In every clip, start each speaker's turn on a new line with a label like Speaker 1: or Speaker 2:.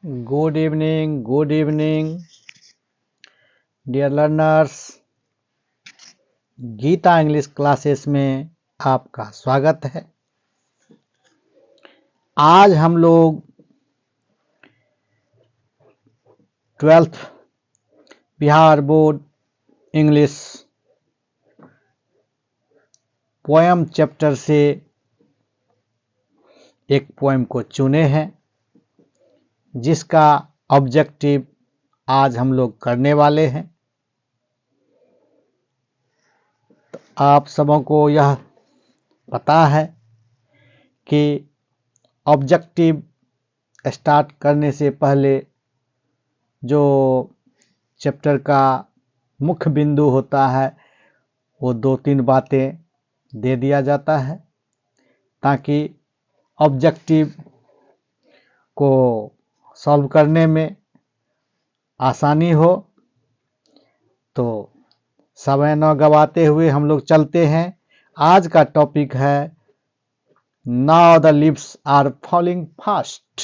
Speaker 1: Good evening, dear learners. Geeta English classes में आपका स्वागत है। आज हम लोग 12th Bihar board English poem chapter से एक पोएम को चुने हैं, जिसका ऑब्जेक्टिव आज हम लोग करने वाले हैं। तो आप सबों को यह पता है कि ऑब्जेक्टिव स्टार्ट करने से पहले जो चैप्टर का मुख्य बिंदु होता है वो 2-3 बातें दे दिया जाता है, ताकि ऑब्जेक्टिव को सॉल्व करने में आसानी हो। तो समय न गवाते हुए हम लोग चलते हैं। आज का टॉपिक है now the leaves are falling fast,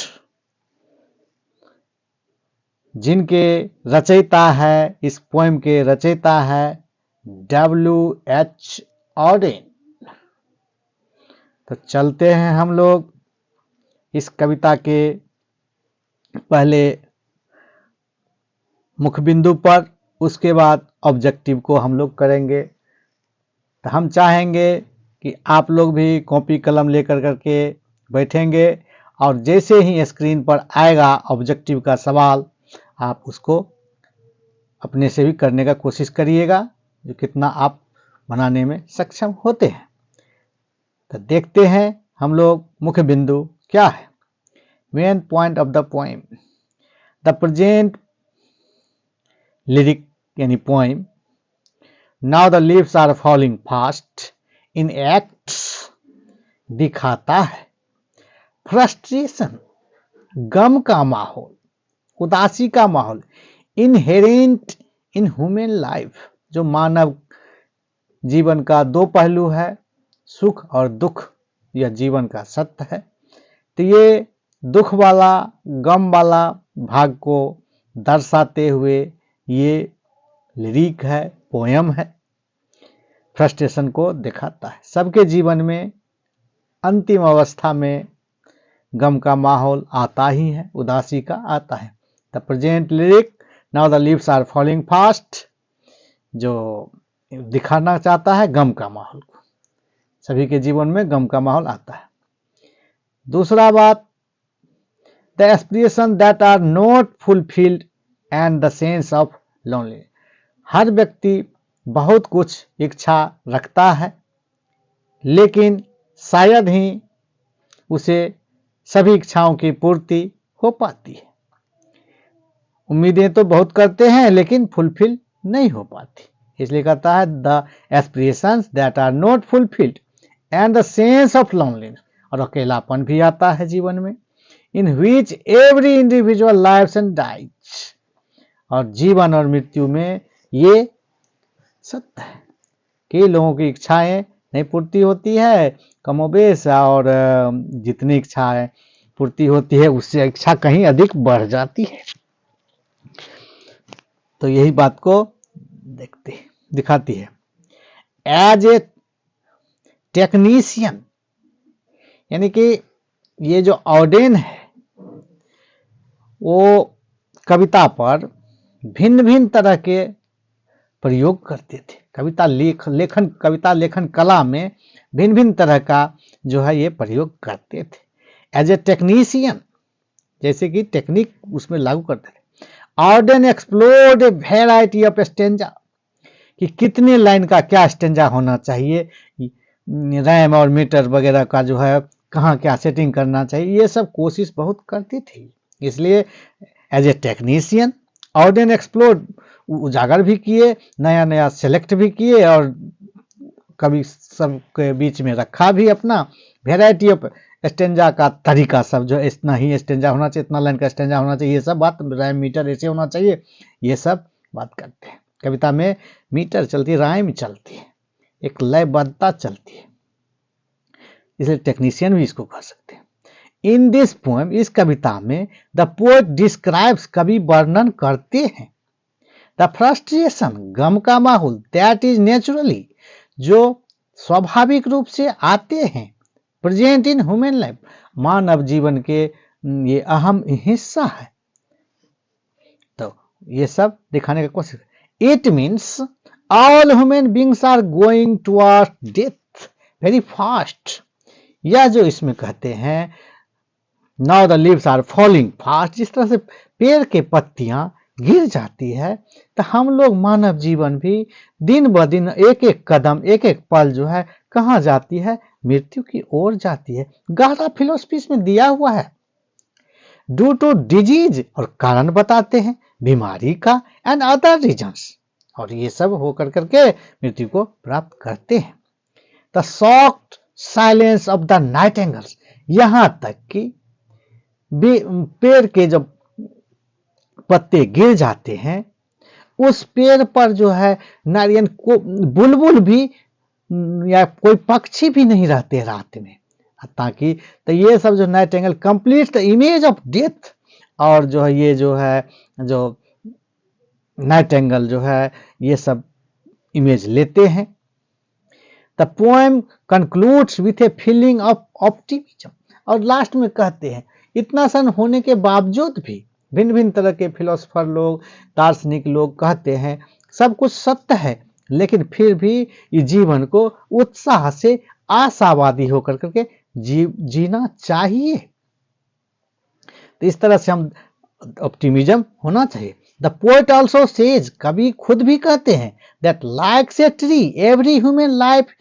Speaker 1: जिनके रचयिता है, इस पोएम के रचयिता है W.H. ऑडेन। तो चलते हैं हम लोग इस कविता के पहले मुख्य बिंदु पर, उसके बाद ऑब्जेक्टिव को हम लोग करेंगे। तो हम चाहेंगे कि आप लोग भी कॉपी कलम लेकर करके बैठेंगे और जैसे ही स्क्रीन पर आएगा ऑब्जेक्टिव का सवाल, आप उसको अपने से भी करने का कोशिश करिएगा, जो कितना आप बनाने में सक्षम होते हैं। तो देखते हैं हम लोग मुख्य बिंदु क्या है। Main point of the poem, the present lyric यानी poem now the leaves are falling fast in acts दिखाता है फ्रस्ट्रेशन, गम का माहौल, उदासी का माहौल, इनहेरेंट इन ह्यूमन लाइफ, जो मानव जीवन का दो पहलू है, सुख और दुख, यह जीवन का सत्य है। तो ये दुख वाला, गम वाला भाग को दर्शाते हुए ये लिरिक है, पोयम है, फ्रस्ट्रेशन को दिखाता है। सबके जीवन में अंतिम अवस्था में गम का माहौल आता ही है, उदासी का आता है। The present lyric now the leaves are falling fast, जो दिखाना चाहता है गम का माहौल को। सभी के जीवन में गम का माहौल आता है। दूसरा बात, the aspiration that are not fulfilled and the sense of lonely, हर व्यक्ति बहुत कुछ इच्छा रखता है, लेकिन शायद ही उसे सभी इच्छाओं की पूर्ति हो पाती है। उम्मीदें तो बहुत करते हैं लेकिन फुलफिल नहीं हो पाती, इसलिए कहता है the aspirations that are not fulfilled and the sense of loneliness, और अकेलापन भी आता है जीवन में। In which every individual lives and dies, और जीवन और मृत्यु में ये सत्य है कि लोगों की इच्छाएं नहीं पूर्ति होती है कमोबेश, और जितनी इच्छाएं पूर्ति होती है उससे इच्छा कहीं अधिक बढ़ जाती है। तो यही बात को दिखाती है। एज ए टेक्नीशियन, यानी कि ये जो ऑडेन है वो कविता पर भिन्न भिन्न तरह के प्रयोग करते थे। कविता लेखन कला में भिन्न भिन्न तरह का जो है ये प्रयोग करते थे। एज ए टेक्नीशियन, जैसे कि टेक्निक उसमें लागू करते थे। Odean explored a variety of stanza, कि कितने लाइन का क्या स्टेंजा होना चाहिए, रैम और मीटर वगैरह का जो है कहाँ क्या सेटिंग करना चाहिए, ये सब कोशिश बहुत करती थी। इसलिए as a technician Auden explored, उजागर भी किए, नया नया सेलेक्ट भी किए, और कभी सबके बीच में रखा भी अपना वेराइटी ऑफ स्टेंजा का तरीका, सब जो इतना ही स्टेंजा होना चाहिए, इतना लाइन का स्टेंजा होना चाहिए, ये सब बात, राइम मीटर ऐसे होना चाहिए, ये सब बात करते हैं। कविता में मीटर चलती है, राइम चलती है, एक लयबद्धता चलती है, इसलिए टेक्नीशियन भी इसको कह सकते हैं। इन दिस पोएम, इस कविता में द पोएट डिस्क्राइब्स, कवि वर्णन करते हैं द फ्रस्ट्रेशन, गम का माहौल, दैट इज नेचुरली, जो स्वाभाविक रूप से आते हैं प्रेजेंट इन ह्यूमन लाइफ, मानव जीवन के ये अहम हिस्सा है। तो ये सब दिखाने का कोशिश, it means all human beings are going toward death very fast. यह जो इसमें कहते हैं now the leaves are falling fast, जिस तरह से पेड़ के पत्तियां गिर जाती है, तो हम लोग मानव जीवन भी दिन ब दिन एक एक कदम, एक एक पल जो है कहाँ जाती है, मृत्यु की ओर जाती है। गहरा फिलोसफी में दिया हुआ है। ड्यू टू डिजीज, और कारण बताते हैं बीमारी का, एंड अदर रीजंस, और ये सब होकर करके मृत्यु को प्राप्त करते हैं। The soft silence of the nightingales, यहां तक कि पेड़ के जब पत्ते गिर जाते हैं, उस पेड़ पर जो है नारियन को बुलबुल भी या कोई पक्षी भी नहीं रहते रात में, ताकि तो ये सब जो Nightingale complete the image of death, और जो है ये जो है जो नाइटिंगेल जो है ये सब इमेज लेते हैं। The poem concludes with a feeling of optimism, और लास्ट में कहते हैं इतना सन होने के बावजूद भी भिन्न भिन्न तरह के फिलोसफर लोग, दार्शनिक लोग कहते हैं सब कुछ सत्य है, लेकिन फिर भी ये जीवन को उत्साह से आशावादी होकर करके जीना चाहिए। तो इस तरह से हम ऑप्टिमिज्म होना चाहिए। द पोएट ऑल्सो सेज, कवि खुद भी कहते हैं that like a tree every human life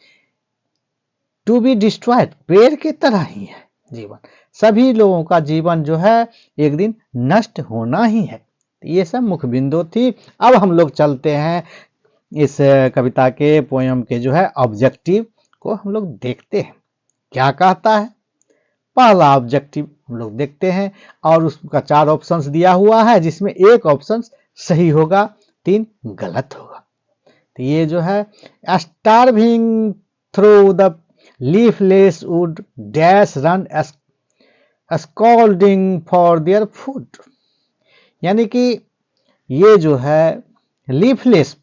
Speaker 1: to be destroyed, पेड़ की तरह ही है जीवन, सभी लोगों का जीवन जो है एक दिन नष्ट होना ही है। ये सब मुख्य बिंदु थी। अब हम लोग चलते हैं इस कविता के पोयम के जो है ऑब्जेक्टिव को हम लोग देखते हैं क्या कहता है। पहला ऑब्जेक्टिव हम लोग देखते हैं, और उसका 4 ऑप्शंस दिया हुआ है, जिसमें एक ऑप्शन सही होगा, 3 गलत होगा। तो ये जो है starving through the leafless would dash run scolding for their food, यानी कि ये जो है लीफलेस,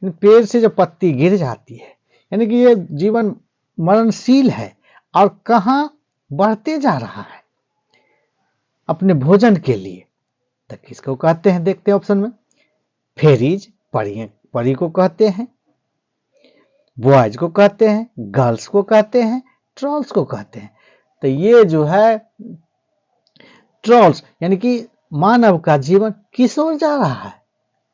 Speaker 1: पेड़ से जो पत्ती गिर जाती है, यानी कि ये जीवन मरणशील है और कहाँ बढ़ते जा रहा है अपने भोजन के लिए। तो किसको कहते हैं, देखते हैं ऑप्शन में। फेरीज, परी को कहते हैं, बॉयज को कहते हैं, गर्ल्स को कहते हैं, ट्रॉल्स को कहते हैं। तो ये जो है ट्रॉल्स, यानी कि मानव का जीवन किस ओर जा रहा है,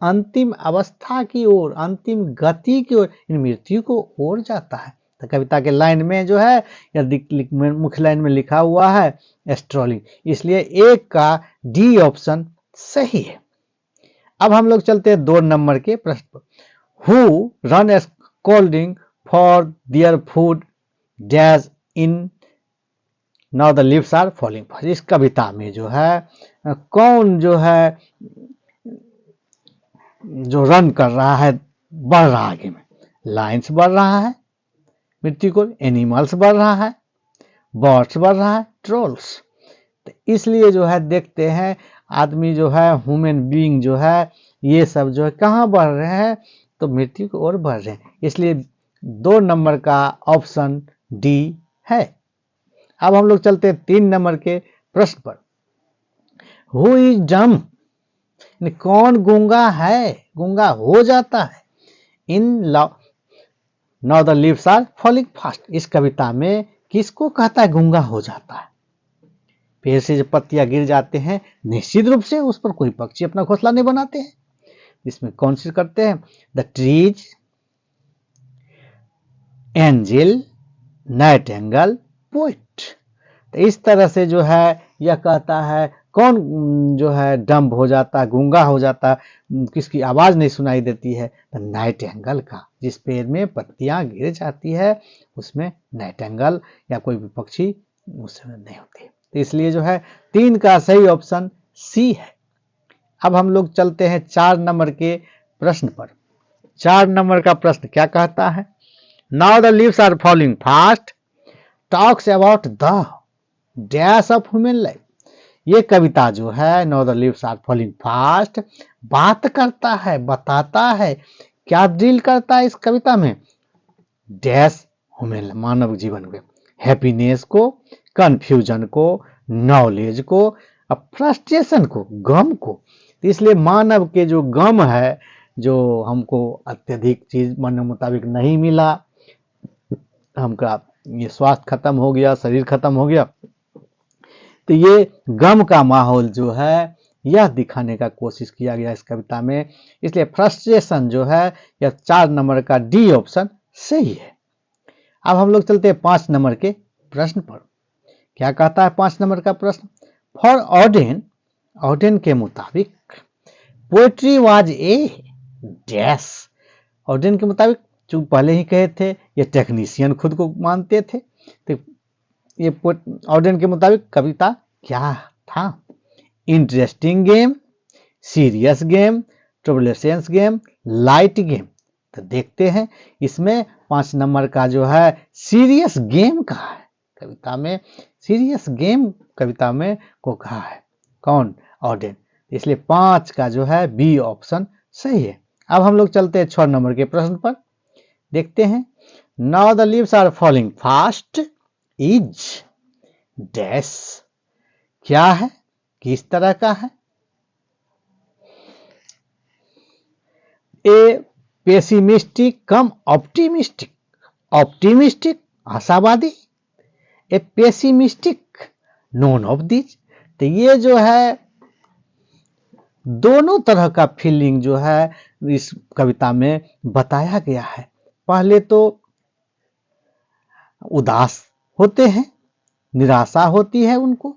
Speaker 1: अंतिम अवस्था की ओर, अंतिम गति की ओर, इन मृत्यु को ओर जाता है। तो कविता के लाइन में जो है या मुख्य लाइन में लिखा हुआ है स्ट्रॉलिंग, इसलिए एक का डी ऑप्शन सही है। अब हम लोग चलते हैं 2 नंबर के प्रश्न पर। Who run scolding for their food dash in now the leaves are falling fast, इस कविता में जो है कौन जो है जो रन कर रहा है, बढ़ रहा है आगे में, लाइन्स बढ़ रहा है मृत्यु को, एनिमल्स बढ़ रहा है, बर्ड्स बढ़ रहा है, ट्रोल्स। तो इसलिए जो है देखते हैं आदमी जो है ह्यूमन बीइंग जो है ये सब जो है कहाँ बढ़ रहे हैं, तो मृत्यु की ओर बढ़ रहे हैं। इसलिए 2 नंबर का ऑप्शन डी है। अब हम लोग चलते हैं 3 नंबर के प्रश्न पर। हु इज डम, कौन गूंगा है, गूंगा हो जाता है in now the leaves are falling fast, इस कविता में किसको कहता है गूंगा हो जाता है। पेड़ से जब पत्तियां गिर जाते हैं निश्चित रूप से उस पर कोई पक्षी अपना घोंसला नहीं बनाते हैं, इसमें कौन सी करते हैं, the trees, angel, Nightingale, poet. तो इस तरह से जो है यह कहता है कौन जो है डम्ब हो जाता है, गूंगा हो जाता है, किसकी आवाज नहीं सुनाई देती है, तो नाइटिंगेल का, जिस पेड़ में पत्तियां गिर जाती है उसमें नाइटिंगेल या कोई भी पक्षी उसमें नहीं होती। तो इसलिए जो है 3 का सही ऑप्शन सी है। अब हम लोग चलते हैं 4 नंबर के प्रश्न पर। 4 नंबर का प्रश्न क्या कहता है, now the leaves are falling fast talks about the dash of human life. ये कविता जो है now the leaves are falling fast बात करता है, बताता है, क्या डील करता है इस कविता में, डैश ह्यूमन मानव जीवन में, हैप्पीनेस को, कंफ्यूजन को, नॉलेज को, फ्रस्ट्रेशन को, गम को। तो इसलिए मानव के जो गम है, जो हमको अत्यधिक चीज मन मुताबिक नहीं मिला, हमका ये स्वास्थ्य खत्म हो गया, शरीर खत्म हो गया, तो ये गम का माहौल जो है यह दिखाने का कोशिश किया गया इस कविता में। इसलिए फ्रस्ट्रेशन जो है यह 4 नंबर का डी ऑप्शन सही है। अब हम लोग चलते हैं 5 नंबर के प्रश्न पर। क्या कहता है 5 नंबर का प्रश्न, फॉर ऑडेन, ऑडेन के मुताबिक poetry was a dash. Odean के मुताबिक, जो पहले ही कहे थे, ये टेक्नीशियन खुद को मानते थे, तो ये ऑडेन के मुताबिक कविता क्या था, interesting game, serious game, troublesome game, light game. तो देखते हैं इसमें 5 नंबर का जो है सीरियस गेम कहा है कविता में, सीरियस गेम कविता में को कहा है कौन, ऑडेन। इसलिए 5 का जो है बी ऑप्शन सही है। अब हम लोग चलते हैं 6 नंबर के प्रश्न पर, देखते हैं, now the leaves are falling fast is dash. क्या है, किस तरह का है, a pessimistic cum optimistic, optimistic आशावादी, a pessimistic none of this. तो ये जो है दोनों तरह का फीलिंग जो है इस कविता में बताया गया है। पहले तो उदास होते हैं, निराशा होती है उनको,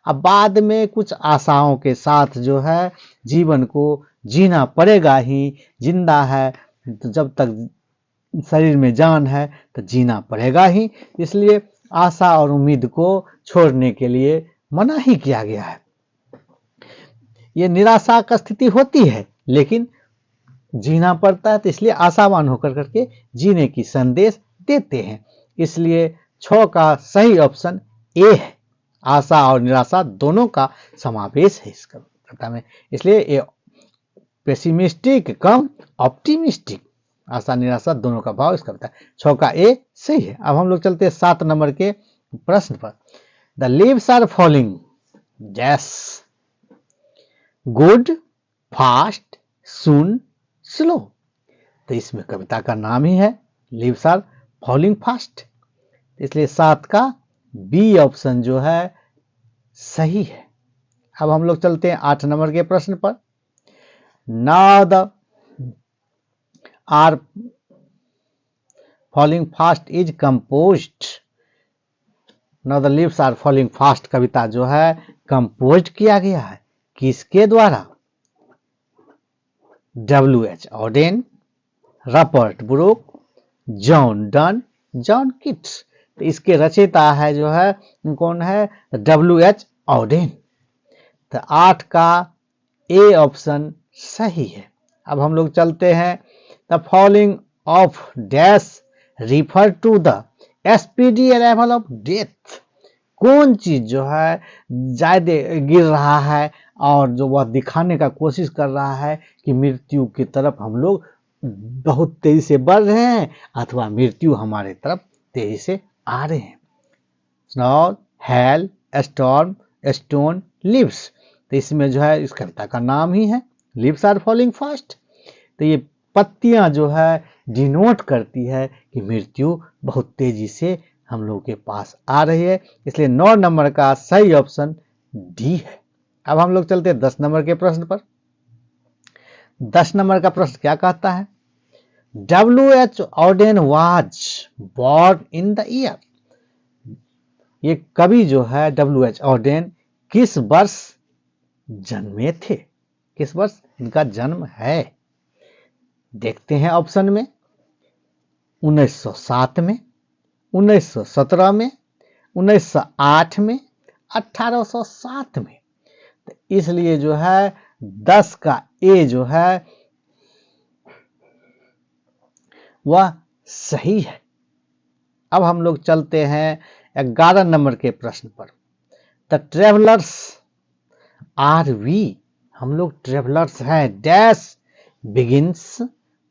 Speaker 1: अब बाद में कुछ आशाओं के साथ जो है जीवन को जीना पड़ेगा ही, जिंदा है तो जब तक शरीर में जान है तो जीना पड़ेगा ही, इसलिए आशा और उम्मीद को छोड़ने के लिए मना ही किया गया है। ये निराशा का स्थिति होती है लेकिन जीना पड़ता है, तो इसलिए आशावान होकर करके जीने की संदेश देते हैं। इसलिए 6 का सही ऑप्शन ए है, आशा और निराशा दोनों का समावेश है इस कविता में। इसलिए ए पेसिमिस्टिक कम ऑप्टिमिस्टिक, आशा निराशा दोनों का भाव इस कविता, 6 का ए सही है। अब हम लोग चलते हैं 7 नंबर के प्रश्न पर, the leaves are falling dash, good, fast, soon, slow. तो इसमें कविता का नाम ही है लीव्स आर फॉलिंग फास्ट, इसलिए 7 का बी ऑप्शन जो है सही है। अब हम लोग चलते हैं 8 नंबर के प्रश्न पर, now the are falling fast is composed, now the leaves are falling fast कविता जो है कंपोज किया गया है किसके द्वारा, W.H. Auden, Robert Brooke, John Donne, John Keats. तो इसके रचयिता है जो है कौन है, W.H. ऑडेन। तो 8 का ए ऑप्शन सही है। अब हम लोग चलते हैं, the following of dash refer to the speedy arrival of death. कौन चीज जो है ज्यादा गिर रहा है और जो वह दिखाने का कोशिश कर रहा है कि मृत्यु की तरफ हम लोग बहुत तेजी से बढ़ रहे हैं अथवा मृत्यु हमारे तरफ तेजी से आ रहे हैं, snow, hello, storm, stone, leaves. तो इसमें जो है इस कविता का नाम ही है लीव्स आर फॉलिंग फास्ट। तो ये पत्तियां जो है डिनोट करती है कि मृत्यु बहुत तेजी से हम लोगों के पास आ रही है, इसलिए 9 नंबर का सही ऑप्शन डी है। अब हम लोग चलते हैं 10 नंबर के प्रश्न पर। 10 नंबर का प्रश्न क्या कहता है, W.H. Odean was born in the year. ये कवि जो है W.H. ऑडेन किस वर्ष जन्मे थे, किस वर्ष इनका जन्म है, देखते हैं ऑप्शन में, 1907 में, 1917 में, 1908 में, 1807 में। तो इसलिए जो है 10 का ए जो है वह सही है। अब हम लोग चलते हैं 11 नंबर के प्रश्न पर, द ट्रेवलर्स आर वी, हम लोग ट्रेवलर्स हैं, dash begins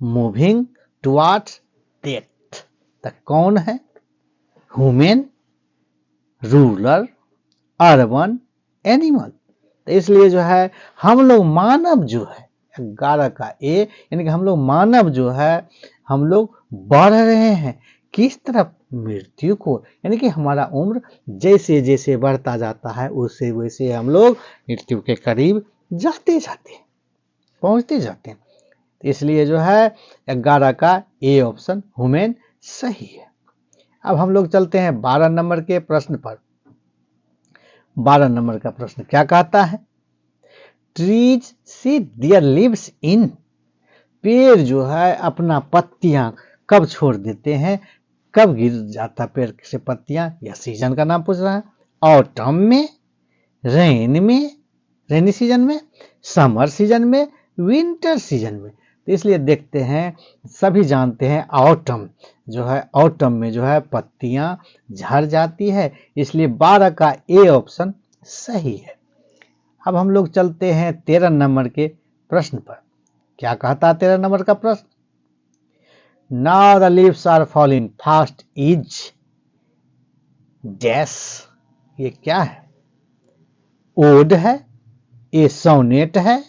Speaker 1: moving towards death. The कौन है? Human, rural, urban, animal. तो इसलिए जो है हम लोग मानव जो है 11 का ए, यानी कि हम लोग मानव जो है हम लोग बढ़ रहे हैं किस तरफ? मृत्यु को। यानी कि हमारा उम्र जैसे जैसे बढ़ता जाता है उससे वैसे हम लोग मृत्यु के करीब जाते जाते हैं, पहुंचते जाते हैं। इसलिए जो है 11 का ए ऑप्शन ह्यूमन सही है। अब हम लोग चलते हैं 12 नंबर के प्रश्न पर। 12 नंबर का प्रश्न क्या कहता है? Trees see their leaves in, पेड़ जो है अपना पत्तियां कब छोड़ देते हैं, कब गिर जाता पेड़ से पत्तियां? यह सीजन का नाम पूछ रहा है। ऑटम में, रेन में, रेनी सीजन में, समर सीजन में, विंटर सीजन में। तो इसलिए देखते हैं, सभी जानते हैं ऑटम जो है, ऑटम में जो है पत्तियां झड़ जाती है, इसलिए 12 का ए ऑप्शन सही है। अब हम लोग चलते हैं 13 नंबर के प्रश्न पर। क्या कहता है 13 नंबर का प्रश्न? Now the leaves are falling fast is dash, ये क्या है? ओड है, ए सोनेट है,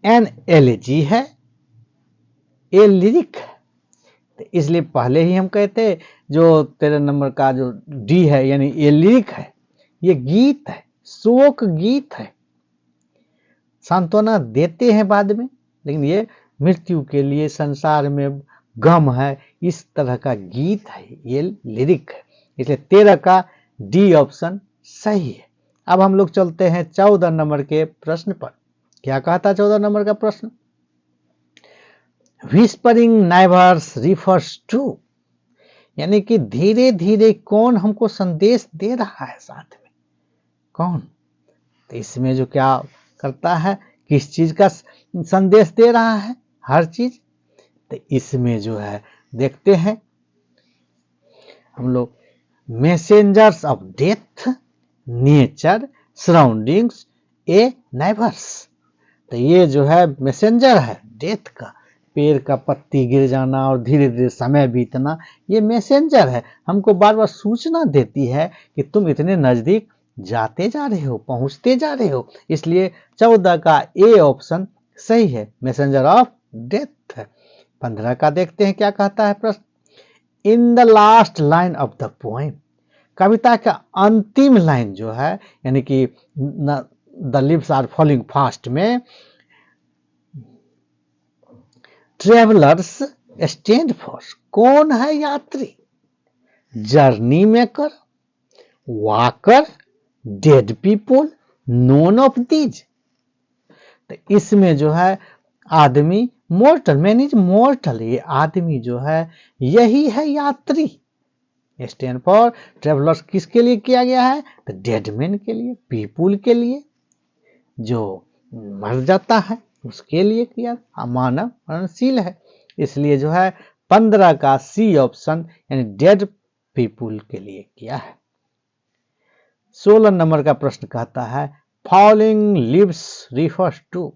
Speaker 1: एन एलेजी है, ए लिरिक है। तो इसलिए पहले ही हम कहते जो 13 नंबर का जो डी है यानी ये लिरिक है, ये गीत है, शोक गीत है, सांत्वना देते हैं बाद में, लेकिन ये मृत्यु के लिए संसार में गम है, इस तरह का गीत है, ये लिरिक है। इसलिए 13 का डी ऑप्शन सही है। अब हम लोग चलते हैं 14 नंबर के प्रश्न पर। क्या कहता 14 नंबर का प्रश्न? व्हिस्परिंग नाइबर्स रिफर्स टू, यानी कि धीरे धीरे कौन हमको संदेश दे रहा है साथ में, कौन? तो इसमें जो क्या करता है, किस चीज का संदेश दे रहा है? हर चीज। तो इसमें जो है देखते हैं हम लोग, messengers of death, nature, surroundings, A neighbours. तो ये जो है मैसेंजर है डेथ का, पेड़ का पत्ती गिर जाना और धीरे धीरे समय बीतना, ये मैसेंजर है, हमको बार बार सूचना देती है कि तुम इतने नजदीक जाते जा रहे हो, पहुंचते जा रहे हो। इसलिए 14 का ए ऑप्शन सही है, मैसेंजर ऑफ डेथ है। 15 का देखते हैं क्या कहता है प्रश्न? In the last line of the poem, कविता का अंतिम लाइन जो है, यानी कि the leaves are falling fast में, ट्रेवलर्स स्टैंड फॉर, कौन है यात्री? Journey maker, walker, dead people, none of these. तो इसमें जो है आदमी मोर्टल, मैन इज मोर्टल, ये आदमी जो है यही है यात्री। स्टैंड फॉर ट्रेवलर्स किसके लिए किया गया है? तो डेड मैन के लिए, पीपुल के लिए, जो मर जाता है उसके लिए किया, मानव मरणशील है। इसलिए जो है 15 का सी ऑप्शन यानी डेड पीपुल के लिए किया है। 16 नंबर का प्रश्न कहता है फॉलिंग लीव्स रिफर्स टू,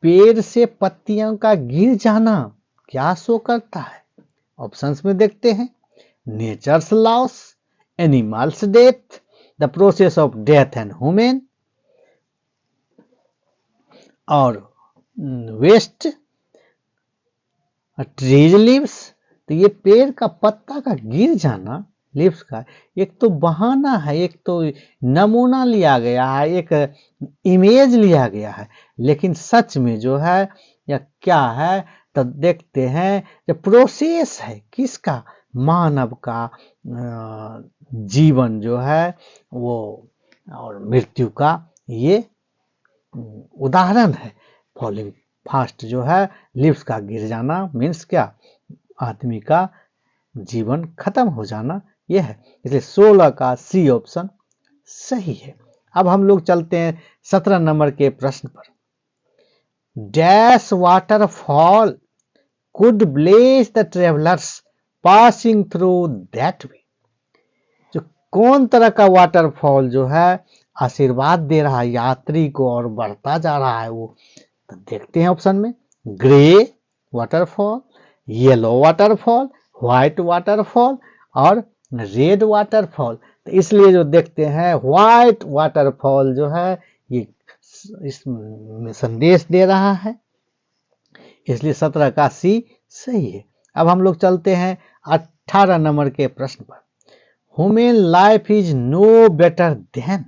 Speaker 1: पेड़ से पत्तियों का गिर जाना क्या शो करता है? ऑप्शंस में देखते हैं, nature's loss, animals death, the process of death and human, और वेस्ट, ट्रीज लीव्स। तो ये पेड़ का पत्ता का गिर जाना, लीव्स का, एक तो बहाना है, एक तो नमूना लिया गया है, एक इमेज लिया गया है, लेकिन सच में जो है या क्या है तो देखते हैं जो प्रोसेस है किसका, मानव का जीवन जो है वो और मृत्यु का ये उदाहरण है। फॉलिंग फास्ट जो है, लीव्स का गिर जाना मीन्स क्या, आदमी का जीवन खत्म हो जाना, यह है। इसलिए 16 का सी ऑप्शन सही है। अब हम लोग चलते हैं 17 नंबर के प्रश्न पर। Dash waterfall could bless the travellers passing through that way, जो कौन तरह का वाटरफॉल जो है आशीर्वाद दे रहा है यात्री को और बढ़ता जा रहा है वो, तो देखते हैं ऑप्शन में, grey waterfall, yellow waterfall, white waterfall और रेड वाटरफॉल। तो इसलिए जो देखते हैं व्हाइट वाटरफॉल जो है ये इसमें संदेश दे रहा है, इसलिए 17 का सी सही है। अब हम लोग चलते हैं 18 नंबर के प्रश्न पर। Human life is no better than,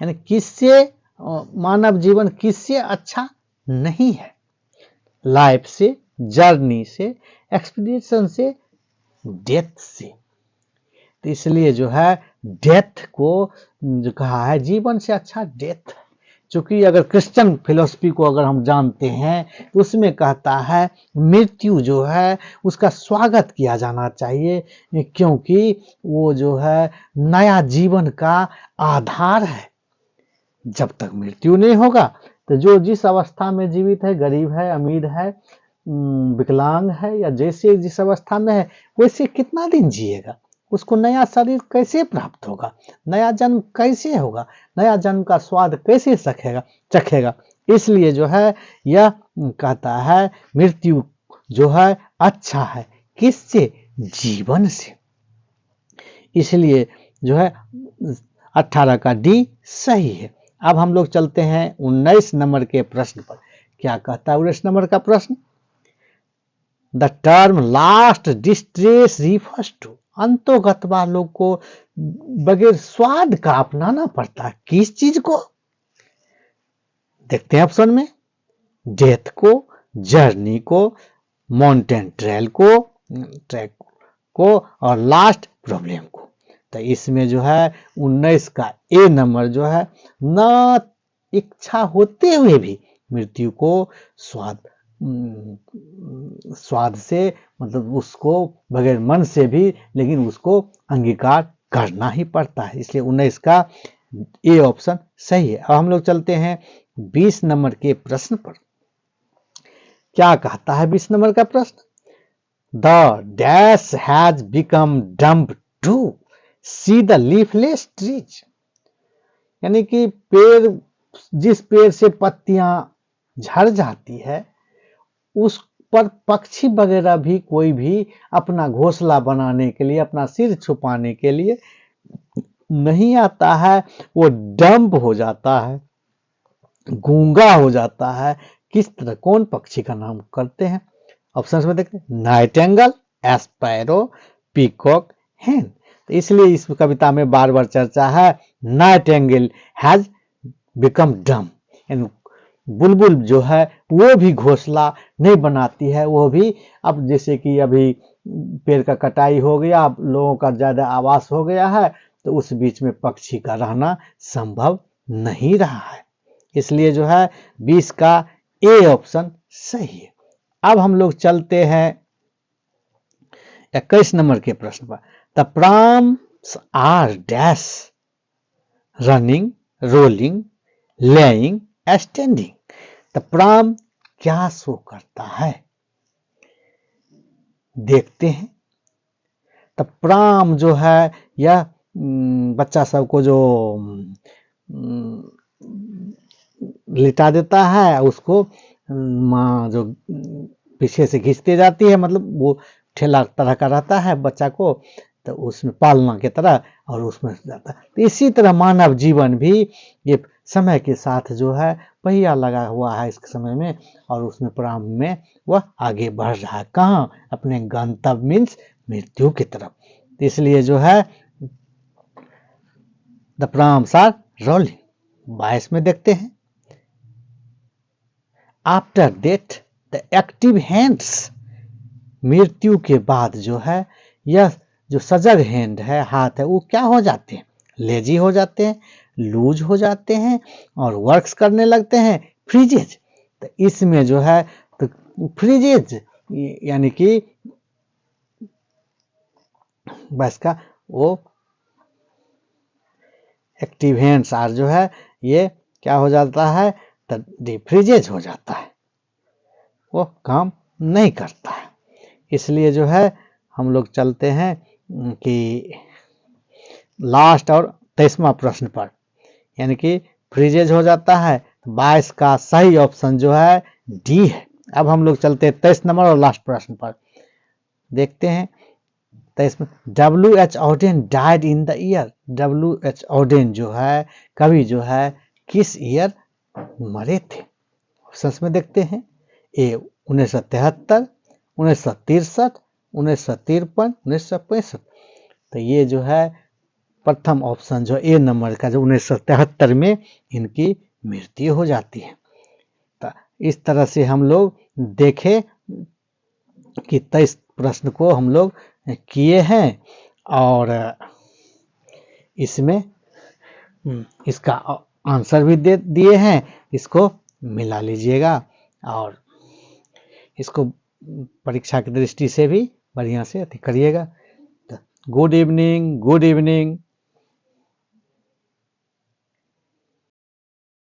Speaker 1: यानी किससे मानव जीवन किससे अच्छा नहीं है, लाइफ से, जर्नी से, एक्सपीडिशन से, डेथ से। तो इसलिए जो है डेथ को जो कहा है जीवन से अच्छा डेथ, क्योंकि अगर क्रिश्चियन फिलोसफी को अगर हम जानते हैं तो उसमें कहता है मृत्यु जो है उसका स्वागत किया जाना चाहिए, क्योंकि वो जो है नया जीवन का आधार है। जब तक मृत्यु नहीं होगा तो जो जिस अवस्था में जीवित है, गरीब है, अमीर है, विकलांग है या जैसे जिस अवस्था में है वैसे कितना दिन जिएगा, उसको नया शरीर कैसे प्राप्त होगा, नया जन्म कैसे होगा, नया जन्म का स्वाद कैसे चखेगा। इसलिए जो है यह कहता है मृत्यु जो है अच्छा है, किससे, जीवन से। इसलिए जो है 18 का डी सही है। अब हम लोग चलते हैं 19 नंबर के प्रश्न पर। क्या कहता है 19 नंबर का प्रश्न, the term last distress refers to, अंतोगत वालों को बगैर स्वाद का अपनाना पड़ता है, किस चीज को? देखते हैं ऑप्शन में, डेथ को, जर्नी को, माउंटेन ट्रैक को और लास्ट प्रॉब्लम को। तो इसमें जो है 19 का ए नंबर जो है, न इच्छा होते हुए भी मृत्यु को स्वाद से, मतलब उसको बगैर मन से भी, लेकिन उसको अंगीकार करना ही पड़ता है। इसलिए 19 का ए ऑप्शन सही है। अब हम लोग चलते हैं 20 नंबर के प्रश्न पर। क्या कहता है 20 नंबर का प्रश्न, the dash has become dumb to see the leafless trees, यानी कि पेड़, जिस पेड़ से पत्तियां झड़ जाती है उस पर पक्षी वगैरह भी कोई भी अपना घोंसला बनाने के लिए, अपना सिर छुपाने के लिए नहीं आता है, वो डंब हो जाता है, गूंगा हो जाता है। किस तरह, कौन पक्षी का नाम करते हैं? ऑप्शन में देखते हैं, नाइटेंगल, एस्पैरो, पीकॉक, हेन। तो इसलिए इस कविता में बार बार चर्चा है नाइटेंगल हैज बिकम डम, यानी बुलबुल जो है वो भी घोंसला नहीं बनाती है, वो भी अब जैसे कि अभी पेड़ का कटाई हो गया, अब लोगों का ज्यादा आवास हो गया है, तो उस बीच में पक्षी का रहना संभव नहीं रहा है। इसलिए जो है 20 का ए ऑप्शन सही है। अब हम लोग चलते हैं 21 नंबर के प्रश्न पर। The prams are dash, running, rolling, laying, standing. The pram क्या शो करता है? देखते हैं। द प्राम जो है यह बच्चा सबको जो लिटा देता है, उसको माँ जो पीछे से खींचते जाती है, मतलब वो ठेला तरह का रहता है बच्चा को, तो उसमें पालना की तरह और उसमें जाता है। तो इसी तरह मानव जीवन भी ये समय के साथ जो है पहिया लगा हुआ है इस समय में, और उसमें प्रारंभ में वह आगे बढ़ रहा है, कहाँ? अपने गंतव्य मीन्स मृत्यु की तरफ। इसलिए जो है द प्राम्स आर रोलिंग। 22 में देखते हैं, after death the active hands, मृत्यु के बाद जो है यह जो सजग हैंड है, हाथ है, वो क्या हो जाते हैं? लेजी हो जाते हैं, लूज हो जाते हैं और वर्क्स करने लगते हैं, फ्रीजेज। तो इसमें जो है तो फ्रीजेज यानी कि बस का वो एक्टिव हैंड्स आर जो है ये क्या हो जाता है? तो डिफ्रीजेज हो जाता है, वो काम नहीं करता है। इसलिए जो है हम लोग चलते हैं कि लास्ट और 23वां प्रश्न पर, यानी कि फ्रीजेज हो जाता है। 22 का सही ऑप्शन जो है डी है। अब हम लोग चलते हैं 23 नंबर और लास्ट प्रश्न पर, देखते हैं 23 में। W.H. Auden died in the year, W.H. Auden जो है कवि जो है किस ईयर मरे थे? ऑप्शंस में देखते हैं। ए 1973, 1963, 1953, 1965। तो ये जो है प्रथम ऑप्शन जो ए नंबर का जो 1973 में इनकी मृत्यु हो जाती है। तो इस तरह से हम लोग देखें कि 23 प्रश्न को हम लोग किए हैं और इसमें इसका आंसर भी दे दिए हैं। इसको मिला लीजिएगा और इसको परीक्षा की दृष्टि से भी बढ़िया से अति करिएगा। Good evening, good evening.